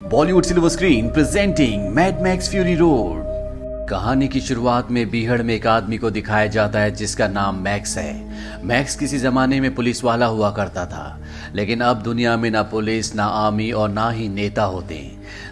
Bollywood silver screen presenting mad max fury road. कहानी की शुरुआत में बीहड़ में एक आदमी को दिखाया जाता है जिसका नाम मैक्स है। मैक्स किसी जमाने में पुलिस वाला हुआ करता था, लेकिन अब दुनिया में ना पुलिस, ना आर्मी और ना ही नेता होते।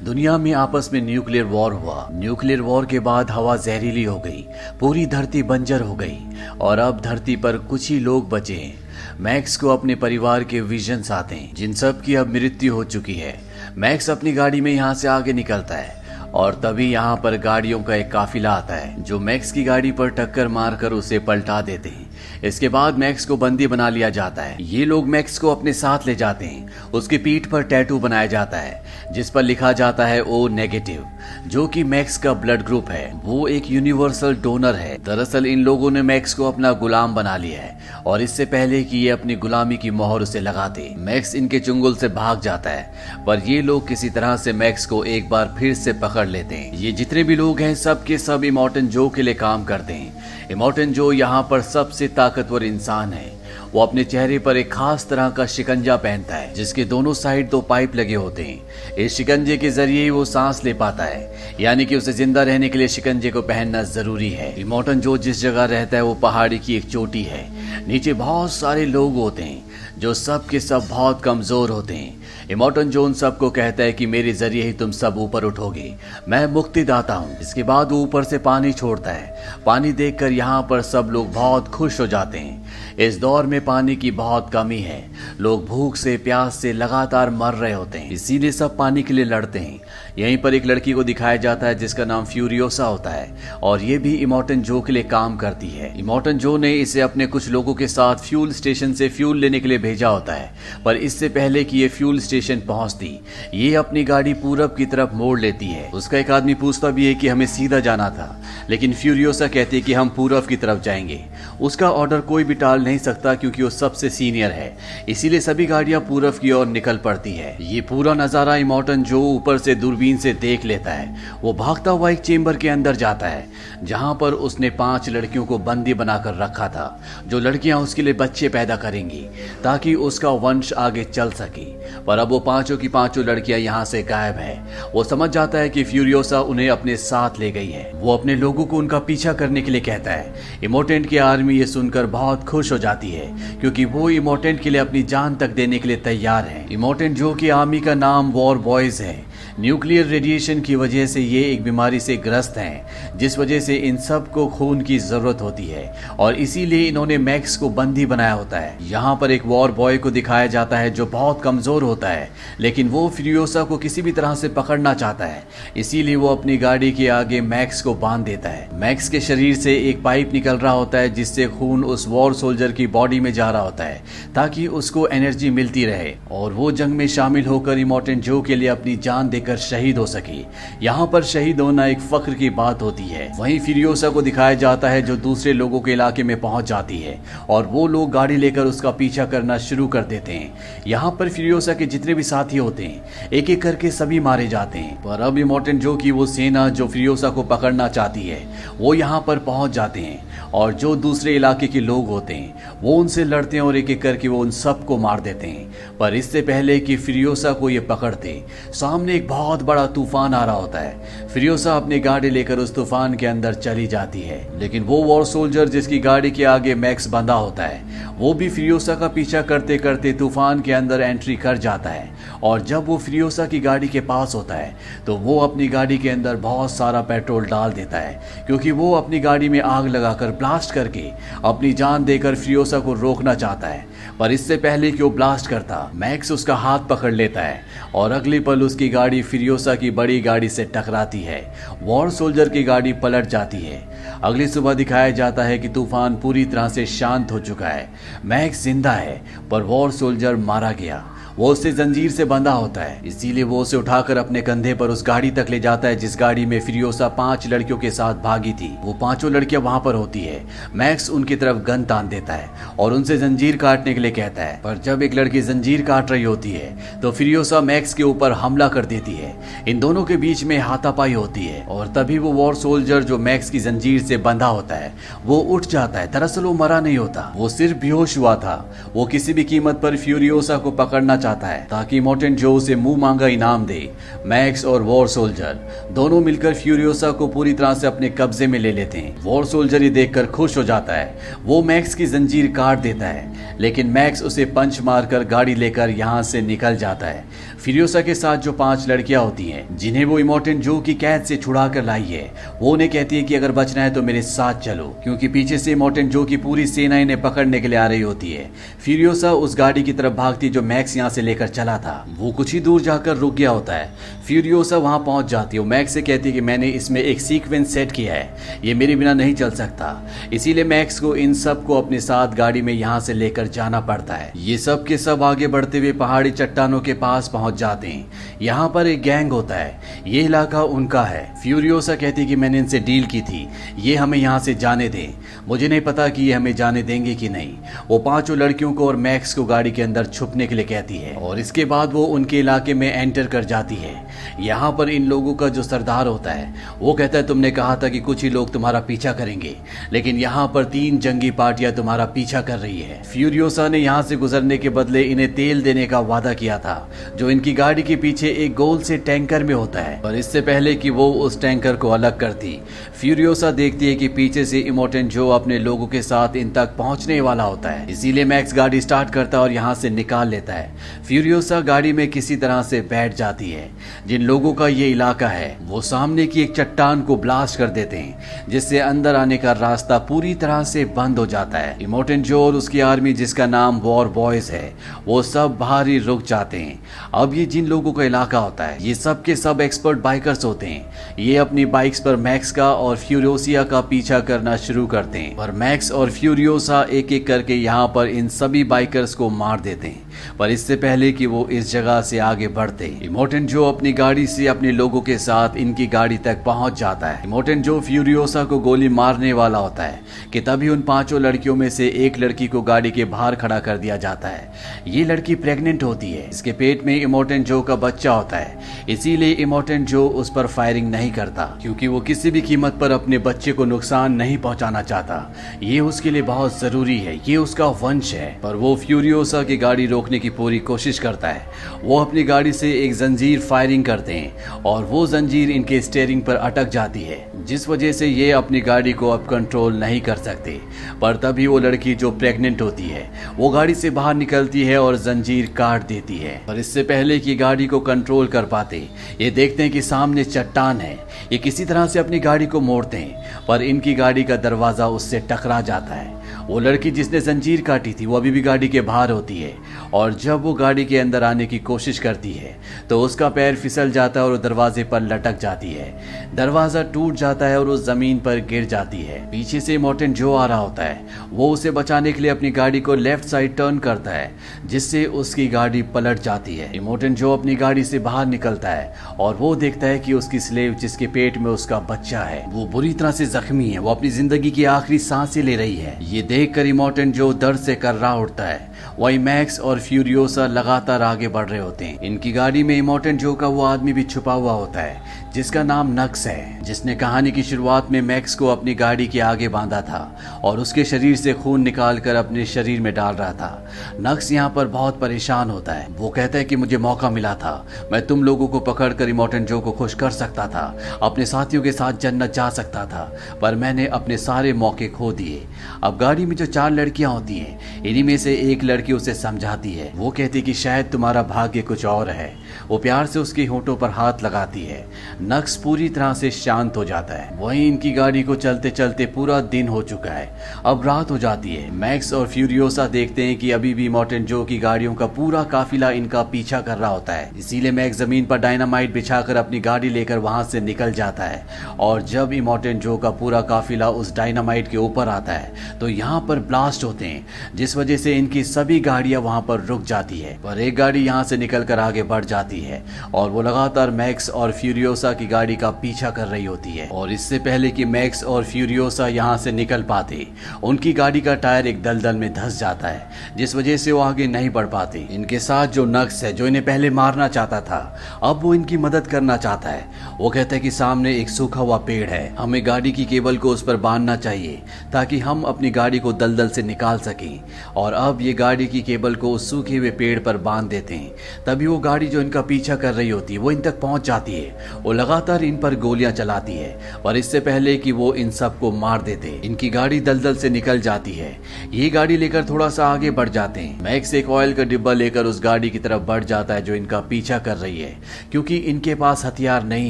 दुनिया में आपस में न्यूक्लियर वॉर हुआ। न्यूक्लियर वॉर के बाद हवा जहरीली हो गई, पूरी धरती बंजर हो गई और अब धरती पर कुछ ही लोग बचे हैं। मैक्स को अपने परिवार के विजन्स आते हैं, जिन सब की अब मृत्यु हो चुकी है। मैक्स अपनी गाड़ी में यहाँ से आगे निकलता है और तभी यहाँ पर गाड़ियों का एक काफिला आता है जो मैक्स की गाड़ी पर टक्कर मारकर उसे पलटा देते हैं। इसके बाद मैक्स को बंदी बना लिया जाता है। ये लोग मैक्स को अपने साथ ले जाते हैं। उसकी पीठ पर टैटू बनाया जाता है जिस पर लिखा जाता है O नेगेटिव, जो कि मैक्स का ब्लड ग्रुप है। वो एक यूनिवर्सल डोनर है। दरअसल इन लोगों ने मैक्स को अपना गुलाम बना लिया है और इससे पहले कि ये अपनी गुलामी की मोहर उसे लगाते, मैक्स इनके चुंगल से भाग जाता है। पर ये लोग किसी तरह से मैक्स को एक बार फिर से पकड़ लेते हैं। ये जितने भी लोग हैं सब के सब इमॉर्टन जो के लिए काम करते हैं। इमॉर्टन जो यहाँ पर सबसे ताकतवर इंसान है। वो अपने चेहरे पर एक खास तरह का शिकंजा पहनता है जिसके दोनों साइड 2 पाइप लगे होते हैं। इस शिकंजे के जरिए ही वो सांस ले पाता है, यानी कि उसे जिंदा रहने के लिए शिकंजे को पहनना जरूरी है। इमॉर्टन जो जिस जगह रहता है वो पहाड़ी की एक चोटी है। नीचे बहुत सारे लोग होते हैं जो सब के सब बहुत कमजोर होते हैं। इमॉर्टन जो उन सबको कहता है कि मेरे जरिए ही तुम सब ऊपर उठोगे, मैं मुक्तिदाता हूँ। इसके बाद वो ऊपर से पानी छोड़ता है। पानी देखकर यहाँ पर सब लोग बहुत खुश हो जाते हैं। इस दौर में पानी की बहुत कमी है। लोग भूख से, प्यास से लगातार मर रहे होते हैं, इसीलिए सब पानी के लिए लड़ते हैं। यहीं पर एक लड़की को दिखाया जाता है जिसका नाम फ्यूरियोसा होता है और ये भी इमॉर्टन जो के लिए काम करती है। इमॉर्टन जो ने इसे अपने कुछ लोगों के साथ फ्यूल स्टेशन से फ्यूल लेने के लिए भेजा होता है, पर इससे पहले कि ये फ्यूल स्टेशन पहुंचती, ये अपनी गाड़ी पूरब की तरफ मोड़ लेती है। उसका एक आदमी पूछता भी है कि हमें सीधा जाना था, लेकिन फ्यूरियोसा कहती है कि हम पूरब की तरफ जाएंगे। उसका ऑर्डर कोई भी टाल नहीं सकता क्योंकि वो सबसे सीनियर है, इसीलिए सभी गाड़ियां पूरब की ओर निकल पड़ती है। ये पूरा नजारा इमॉर्टन जो ऊपर से दूरबीन से देख लेता है। वो भागता हुआ एक चेंबर के अंदर जाता है जहां पर उसने 5 लड़कियों को बंदी बनाकर रखा था, जो लड़कियां उसके लिए बच्चे पैदा करेंगी ताकि उसका वंश आगे चल सके। पर अब वो 5 की 5 लड़कियां यहाँ से गायब है। वो समझ जाता है कि फ्यूरियोसा उन्हें अपने साथ ले गई है। वो अपने लोगों को उनका पीछा करने के लिए कहता है। इमोटेंट की आर्मी ये सुनकर बहुत खुश हो जाती है क्योंकि वो इमोटेंट के लिए अपनी जान तक देने के लिए तैयार है। इमोटेंट जो की आर्मी का नाम वॉर बॉयज है। न्यूक्लियर रेडिएशन की वजह से ये एक बीमारी से ग्रस्त हैं, जिस वजह से इन सब को खून की जरूरत होती है और इसीलिए इन्होंने मैक्स को बंदी बनाया होता है। यहाँ पर एक वॉर बॉय को दिखाया जाता है जो बहुत कमजोर होता है, लेकिन वो फ्यूरियोसा को किसी भी तरह से पकड़ना चाहता है, इसीलिए वो अपनी गाड़ी के आगे मैक्स को बांध देता है। मैक्स के शरीर से एक पाइप निकल रहा होता है जिससे खून उस वॉर सोल्जर की बॉडी में जा रहा होता है ताकि उसको एनर्जी मिलती रहे और वो जंग में शामिल होकर इमॉर्टन जो के लिए अपनी जान देकर शहीद हो सके। यहाँ पर शहीद होना एक फख्र की बात होती है। वहीं फ्यूरियोसा को दिखाया जाता है जो दूसरे लोगों के इलाके में पहुंच जाती है और वो लोग गाड़ी लेकर उसका पीछा करना शुरू कर देते हैं। यहाँ पर फ्यूरियोसा के जितने भी साथी होते हैं एक एक करके सभी मारे जाते हैं। पर अब इमॉर्टन जो की वो सेना जो फ्यूरियोसा को पकड़ना चाहती है वो यहाँ पर पहुंच जाते हैं और जो दूसरे इलाके के लोग होते हैं वो उनसे लड़ते हैं और एक एक करके वो उन सबको मार देते हैं। पर इससे पहले कि फ्यूरियोसा को ये पकड़ते, सामने एक बहुत बड़ा तूफान आ रहा होता है। फ्यूरियोसा अपनी गाड़ी लेकर उस तूफान के अंदर चली जाती है, लेकिन वो वॉर सोल्जर जिसकी गाड़ी के आगे मैक्स बंधा होता है वो भी फ्यूरियोसा का पीछा करते करते तूफान के अंदर एंट्री कर जाता है और जब वो फ्यूरियोसा की गाड़ी के पास होता है तो वो अपनी गाड़ी के अंदर बहुत सारा पेट्रोल डाल देता है क्योंकि वो अपनी गाड़ी में आग लगाकर ब्लास्ट करके अपनी जान देकर फ्यूरियोसा को रोकना चाहता है। पर इससे पहले कि वो ब्लास्ट करता, मैक्स उसका हाथ पकड़ लेता है और अगले पल उसकी गाड़ी फ्यूरियोसा की बड़ी गाड़ी से टकराती है। वॉर सोल्जर की गाड़ी पलट जाती है। अगली सुबह दिखाया जाता है कि तूफान पूरी तरह से शांत हो चुका है। मैक्स जिंदा है पर वॉर सोल्जर मारा गया। वो उससे जंजीर से बंधा होता है, इसीलिए वो उसे उठाकर अपने कंधे पर उस गाड़ी तक ले जाता है जिस गाड़ी में फ्यूरियोसा 5 लड़कियों के साथ भागी थी। वो 5 लड़कियां वहां पर होती है। मैक्स उनकी तरफ गन तान देता है और उनसे जंजीर काटने के लिए कहता है, पर जब एक लड़की जंजीर काट रही होती है तो फ्यूरियोसा मैक्स के ऊपर हमला कर देती है। इन दोनों के बीच में हाथापाई होती है और तभी वो वॉर सोल्जर जो मैक्स की जंजीर से बंधा होता है वो उठ जाता है। दरअसल वो मरा नहीं होता, वो सिर्फ बेहोश हुआ था। वो किसी भी कीमत पर फ्यूरियोसा को पकड़ना चाहता है ताकि इमोर्टेंट जो उसे मुंह मांगा इनाम दे। मैक्स और वॉर सोल्जर दोनों मिलकर फ्यूरियोसा को पूरी तरह से अपने कब्जे में ले लेते हैं। वॉर सोल्जर ये देखकर खुश हो जाता है। वो मैक्स की जंजीर काट देता है, लेकिन मैक्स उसे पंच मारकर गाड़ी लेकर यहाँ से निकल जाता है। फ्यूरियोसा के साथ जो 5 लड़कियां होती हैं जिन्हें वो इमोर्टेंट जो की कैद से छुड़ा कर लाई है, वो उन्हें कहती है कि अगर बचना है तो मेरे साथ चलो, क्योंकि पीछे से इमोर्टेंट जो की पूरी सेना इन्हें पकड़ने के लिए आ रही होती है। फ्यूरियोसा उस गाड़ी की तरफ भागती जो मैक्स यहाँ से लेकर चला था। वो कुछ ही दूर जाकर रुक गया होता है। फ्यूरियोसा वहां पहुंच जाती है। मैक्स से कहती है कि मैंने इसमें एक सीक्वेंस सेट किया है, ये मेरे बिना नहीं चल सकता, इसीलिए मैक्स को इन सब को अपने साथ गाड़ी में यहाँ से लेकर जाना पड़ता है। ये सब के सब आगे बढ़ते हुए पहाड़ी चट्टानों के पास पहुंच जाते हैं। यहाँ पर एक गैंग होता है, ये इलाका उनका है। फ्यूरियोसा कहती है कि मैंने इनसे डील की थी, ये हमें यहाँ से जाने दें, मुझे नहीं पता कि ये हमें जाने देंगे कि नहीं। वो 5 लड़कियों को और मैक्स को गाड़ी के अंदर छुपने के लिए कहती है और इसके बाद वो उनके इलाके में एंटर कर जाती है। यहाँ पर इन लोगों का जो सरदार होता है वो कहता है तुमने कहा था कि कुछ ही लोग तुम्हारा पीछा करेंगे, लेकिन यहाँ पर 3 जंगी पार्टियां तुम्हारा पीछा कर रही है। फ्यूरियोसा ने यहाँ से गुजरने के बदले इन्हें तेल देने का वादा किया था, जो इनकी गाड़ी के पीछे एक गोल से टैंकर में होता है। पर इससे पहले कि वो उस टैंकर को अलग करती, फ्यूरियोसा देखती है कि पीछे से इमोर्टेंट जो अपने लोगों के साथ इन तक पहुंचने वाला होता है। इसीलिए मैक्स गाड़ी स्टार्ट करता है और यहाँ से निकाल लेता है। फ्यूरियोसा गाड़ी में किसी तरह से बैठ जाती है। जिन लोगों का ये इलाका है वो सामने की एक चट्टान को ब्लास्ट कर देते हैं, जिससे अंदर आने का रास्ता पूरी तरह से बंद हो जाता है। इमोर्टेंट जो और उसकी आर्मी, जिसका नाम वॉर बॉयज है, वो सब बाहर ही रुक जाते हैं। अब ये जिन लोगों का इलाका होता है ये सब के सब एक्सपर्ट बाइकर्स होते हैं। ये अपनी बाइक्स पर मैक्स का और फ्यूरियोसा का पीछा करना शुरू करते हैं, पर मैक्स और फ्यूरियोसा एक एक करके यहाँ पर इन सभी बाइकर्स को मार देते हैं। पर इससे पहले कि वो इस जगह से आगे बढ़ते, इमोर्टेंट जो अपनी गाड़ी से अपने लोगों के साथ इनकी गाड़ी तक पहुंच जाता है। इमोर्टेंट जो फ्यूरियोसा को गोली मारने वाला होता है कि तभी उन 5 लड़कियों में से एक लड़की को गाड़ी के बाहर खड़ा कर दिया जाता है। ये लड़की प्रेग्नेंट होती है, इसके पेट में इमोर्टेंट जो का बच्चा होता है, इसीलिए इमोर्टेंट जो उस पर फायरिंग नहीं करता, क्योंकि वो किसी भी कीमत पर अपने बच्चे को नुकसान नहीं पहुंचाना चाहता। ये उसके लिए बहुत जरूरी है, ये उसका वंश है। पर वो फ्यूरियोसा की गाड़ी रोकने की पूरी कोशिश करता है। वो अपनी गाड़ी से एक जंजीर फायरिंग करते हैं और वो जंजीर इनके स्टीयरिंग पर अटक जाती है, जिस वजह से ये अपनी गाड़ी को अब कंट्रोल नहीं कर सकते। पर तभी वो लड़की जो प्रेग्नेंट होती है वो गाड़ी से बाहर निकलती है और जंजीर काट देती है। पर इससे पहले कि गाड़ी को कंट्रोल कर पाते, ये देखते हैं कि सामने चट्टान है। ये किसी तरह से अपनी गाड़ी को मोड़ते हैं, पर इनकी गाड़ी का दरवाजा उससे टकरा जाता है। वो लड़की जिसने जंजीर काटी थी वो अभी भी गाड़ी के बाहर होती है, और जब वो गाड़ी के अंदर आने की कोशिश करती है तो उसका पैर फिसल जाता है और वो दरवाजे पर लटक जाती है। दरवाजा टूट जाता है और उस जमीन पर गिर जाती है। पीछे से इमोर्टेंट जो आ रहा होता है वो उसे बचाने के लिए अपनी गाड़ी को लेफ्ट साइड टर्न करता है, जिससे उसकी गाड़ी पलट जाती है। इमोर्टेंट जो अपनी गाड़ी से बाहर निकलता है और वो देखता है कि उसकी स्लेव, जिसके पेट में उसका बच्चा है, वो बुरी तरह से जख्मी है, वो अपनी जिंदगी की आखिरी सांसें ले रही है। ये देखकर इमोर्टेंट जो दर्द से कर्रा उठता है। वही मैक्स और फ्यूरियोसा लगातार आगे बढ़ रहे होते हैं। इनकी गाड़ी में इमोर्टेंट जो का वो आदमी भी छुपा हुआ होता है, जिसका नाम नक्स है, जिसने कहानी की शुरुआत में मैक्स को अपनी गाड़ी के आगे बांधा था और उसके शरीर से खून निकालकर अपने शरीर में डाल रहा था। नक्स यहाँ पर बहुत परेशान होता है। वो कहता है कि मुझे मौका मिला था, मैं तुम लोगों को पकड़कर इमोर्टेंट जो को खुश कर सकता था, अपने साथियों के साथ जन्नत जा सकता था, पर मैंने अपने सारे मौके खो दिए। अब गाड़ी में जो 4 लड़कियां होती हैं, इन्हीं में से एक लड़की उसे समझाती है। वो कहती कि शायद तुम्हारा भाग्य कुछ और है। वो प्यार से उसके होंठों पर हाथ लगाती है। नक्स पूरी तरह से शांत हो जाता है। वहीं इनकी गाड़ी को चलते चलते पूरा दिन हो चुका है, अब रात हो जाती है। मैक्स और फ्यूरियोसा देखते हैं कि अभी भी इमोर्टेंट जो की गाड़ियों का पूरा काफिला इनका पीछा कर रहा होता है। इसीलिए मैक्स जमीन पर डायनामाइट बिछाकर अपनी गाड़ी लेकर वहां से निकल जाता है, और जब इमोर्टेंट जो का पूरा काफिला उस डायनामाइट के ऊपर आता है तो यहाँ पर ब्लास्ट होते हैं, जिस वजह से इनकी सभी गाड़ियां वहां पर रुक जाती है। पर एक गाड़ी यहाँ से निकलकर आगे बढ़ जाती है और वो लगातार मैक्स और फ्यूरियोसा की गाड़ी का पीछा कर रही होती है। और इससे पहले कि मैक्स और फ्यूरियोसा यहाँ से निकल पाते, उनकी गाड़ी का टायर एक दलदल में धंस जाता है, जिस वजह से वो आगे नहीं बढ़ पाते। इनके साथ जो नक्स है, जो इन्हें पहले मारना चाहता था, अब वो इनकी मदद करना चाहता है। वो कहता है कि सामने एक सूखा हुआ पेड़ है, हमें गाड़ी की केबल को उस पर बांधना चाहिए ताकि हम अपनी गाड़ी को दलदल से निकाल सकें। और अब ये गाड़ी की केबल को उस सूखे हुए पेड़ पर बांध देते हैं। तभी वो गाड़ी जो इनका पीछा कर रही होती है वो इन तक पहुंच जाती है। वो लगातार इन पर गोलियां चलाती है और इससे पहले कि वो इन सबको मार देते इनकी गाड़ी दलदल से निकल जाती है। ये गाड़ी लेकर थोड़ा सा आगे बढ़ जाते हैं। मैक्स एक ऑयल का डिब्बा लेकर उस गाड़ी की तरफ बढ़ जाता है जो इनका पीछा कर रही है, क्योंकि इनके पास हथियार नहीं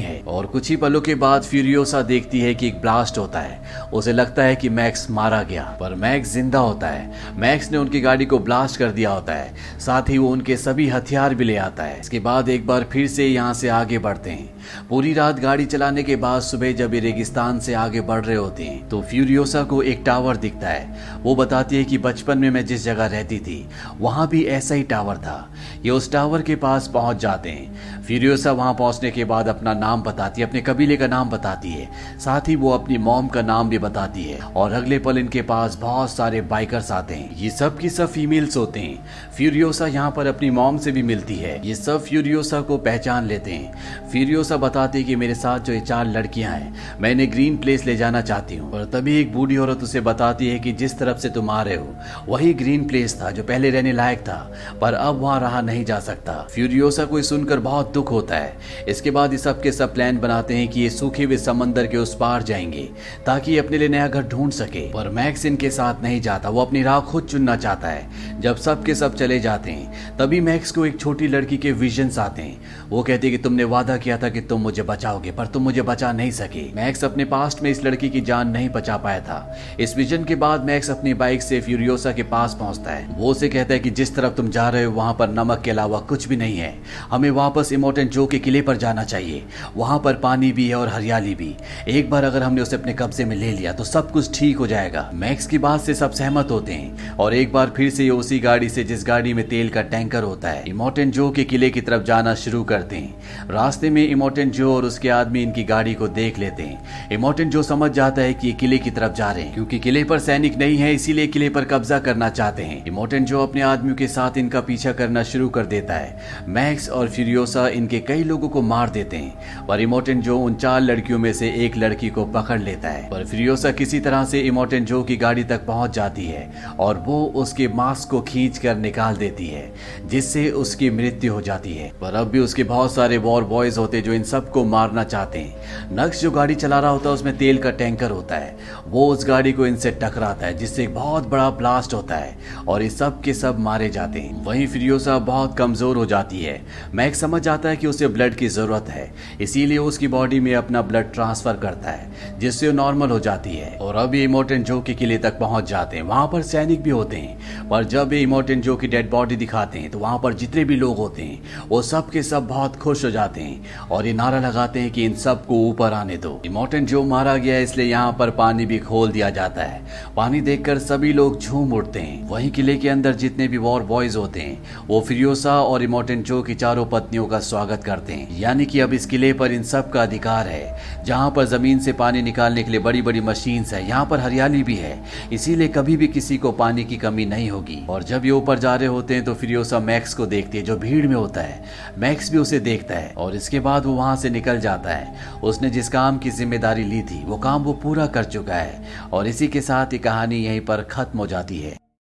है। और कुछ ही पलों के बाद फ्यूरियोसा देखती है कि एक ब्लास्ट होता है। उसे लगता है कि मैक्स मारा गया, पर मैक्स जिंदा होता है। मैक्स ने उनकी गाड़ी को ब्लास्ट कर दिया होता है, साथ ही वो उनके सभी हथियार भी ले आता है। इसके बाद एक बार फिर से यहाँ से आगे बढ़ते हैं। पूरी रात गाड़ी चलाने के बाद सुबह जब ये रेगिस्तान से आगे बढ़ रहे होते हैं तो फ्यूरियोसा को एक टावर दिखता है। वो बताती है कि बचपन में मैं जिस जगह रहती थी वहां भी ऐसा ही टावर था। ये उस टावर के पास पहुंच जाते हैं। फ्यूरियोसा वहां पहुंचने के बाद अपना नाम बताती है, अपने कबीले का नाम बताती है, साथ ही वो अपनी मॉम का नाम भी बताती है। और अगले पल इनके पास बहुत सारे बाइकर्स आते हैं। ये सब की सब फीमेल्स होते हैं। फ्यूरियोसा यहाँ पर अपनी मॉम से भी मिलती है। ये सब फ्यूरियोसा को पहचान लेते हैं। फ्यूरियोसा बताती है कि मेरे साथ जो ये 4 लड़कियां हैं मैं इन्हें ग्रीन प्लेस ले जाना चाहती हूँ। और तभी एक बूढ़ी औरत उसे बताती है कि जिस तरफ से तुम आ रहे हो वही ग्रीन प्लेस था जो पहले रहने लायक था, पर अब वहां रहा नहीं जा सकता। फ्यूरियोसा को सुनकर बहुत दुख होता है। इसके बाद ये सब के सब प्लान बनाते हैं कि ये सूखे हुए समंदर के उस पार जाएंगे ताकि अपने लिए नया घर ढूंढ सके। पर मैक्स इनके साथ नहीं जाता, वो अपनी राह खुद चुनना चाहता है। जब सब के सब चले जाते हैं तभी मैक्स को एक छोटी लड़की के विजन्स आते हैं। वो कहती है कि तुमने वादा किया था कि तुम मुझे बचाओगे, पर तुम मुझे बचा नहीं सके। मैक्स अपने पास्ट में इस लड़की की जान नहीं बचा पाया था। इस विजन के बाद मैक्स अपनी बाइक से फ्यूरियोसा के पास पहुंचता है। वो उसे कहता है कि जिस तरफ तुम जा रहे हो वहां पर नमक के अलावा कुछ भी नहीं है। हमें वापस इमोर्टेंट जो के किले पर जाना चाहिए। वहां पर पानी भी है और हरियाली भी। एक बार अगर हमने उसे अपने कब्जे में ले लिया तो सब कुछ ठीक हो जाएगा। मैक्स की बात से सब सहमत होते हैं और एक बार फिर से ये उसी गाड़ी से जिस गाड़ी में तेल का टैंकर होता है इमोर्टेंट जो के किले की तरफ जाना शुरू करते हैं। रास्ते में इमोर्टेंट जो और उसके आदमी इनकी गाड़ी को देख लेते हैं। इमोर्टेंट जो समझ जाता है कि ये किले की तरफ जा रहे हैं, क्योंकि किले पर सैनिक नहीं है इसीलिए किले पर कब्जा करना चाहते हैं। इमोर्टेंट जो अपने आदमियों के साथ इनका पीछा करना शुरू कर देता है। मैक्स और फ्यूरियोसा इनके कई लोगों को मार देते हैं, पर इमोर्टेंट जो उन 4 लड़कियों में से एक लड़की को पकड़ लेता है। पर फ्यूरियोसा किसी तरह से इमोर्टेंट जो की गाड़ी तक पहुंच जाती है और वो उसके मास्क को खींच कर निकाल देती है, जिससे उसकी मृत्यु हो जाती है। पर अब भी उसके बहुत सारे वॉर बॉयज होते जो इन सबको मारना चाहते हैं। नक्श जो गाड़ी चला रहा होता है उसमें तेल का टैंकर होता है। वो उस गाड़ी को इनसे टकराता है जिससे एक बहुत बड़ा ब्लास्ट होता है और ये सब के सब मारे जाते हैं। वहीं फ्यूरियोसा बहुत कमजोर हो जाती है। मैक्स समझ जाता है कि उसे ब्लड की जरूरत है, इसीलिए उसकी बॉडी में अपना ब्लड ट्रांसफर करता है जिससे वो नॉर्मल हो जाती है। और अब ये इमोर्टेंट जो के किले तक पहुंच जाते हैं। वहां पर सैनिक भी होते हैं, पर जब ये इमोर्टेंट जो की डेड बॉडी दिखाते हैं तो वहां पर जितने भी लोग होते हैं वो सब के सब बहुत खुश हो जाते हैं और ये नारा लगाते हैं कि इन सबको ऊपर आने दो। इमोर्टेंट जो मारा गया है इसलिए यहाँ पर पानी भी खोल दिया जाता है। पानी देखकर सभी लोग झूम उठते हैं। वहीं किले के अंदर जितने भी वॉर बॉयज होते हैं वो फ्यूरियोसा और इमोर्टेंट जो की चारों पत्नियों का स्वागत करते हैं, यानी कि अब इस किले पर इन सब का अधिकार है। जहाँ पर जमीन से पानी निकालने के लिए बड़ी बड़ी मशीन्स है, यहाँ पर हरियाली भी है, इसीलिए कभी भी किसी को पानी की कमी नहीं होगी। और जब ये ऊपर जा रहे होते हैं तो फ्यूरियोसा मैक्स को देखती है जो भीड़ में होता है। मैक्स भी उसे देखता है और इसके बाद वो वहां से निकल जाता है। उसने जिस काम की जिम्मेदारी ली थी वो काम वो पूरा कर चुका है। और इसी के साथ ये कहानी यहीं पर खत्म हो जाती है।